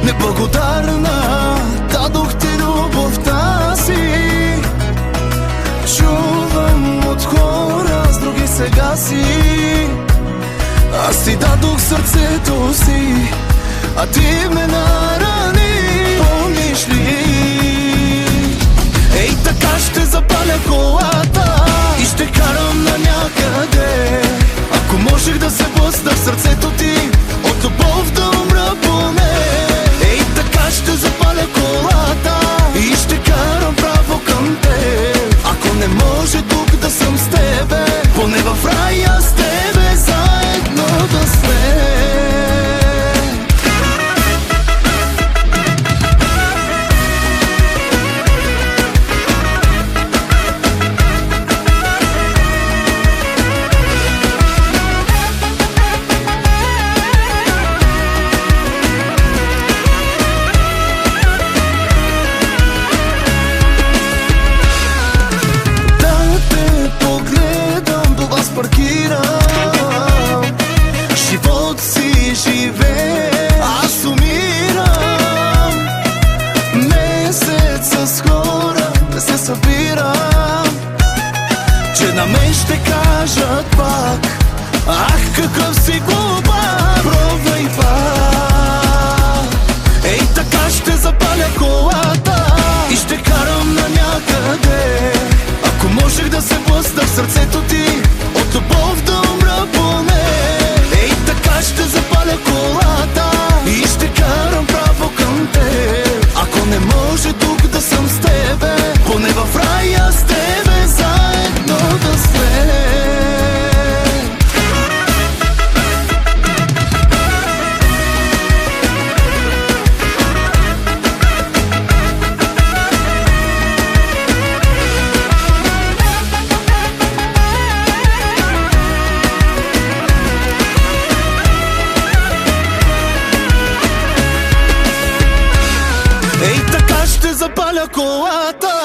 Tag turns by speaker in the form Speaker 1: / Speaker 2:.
Speaker 1: неблагодарна, дадох ти любовта си. Чувам от хора с други сега си. Аз ти дадох сърцето си, а ти ме нарани. Помниш ли? Ей, така ще запаля колата и ще карам на някъде. Ако можех да се блъсна в сърцето ти, от любов да умра поне. Ей, така ще запаля колата и ще карам право към теб. Ако не може тук да съм с тебе, поне в рая с тебе заедно да сме. Паркирам, живот си живее, аз умирам. Месец с хора да се събирам, че на мен ще кажат пак: ах, какъв си глупак, пробвай пак. Ей, така ще запаля колата и ще карам на някъде. Ако можех да се блъсна в сърцето ти, от любов да умра поне. Ей, така ще запаля колата и ще карам право към теб. Ако не може тук да съм с тебе, поне в рая с тебе заедно да сме. Ей, така ще запаля колата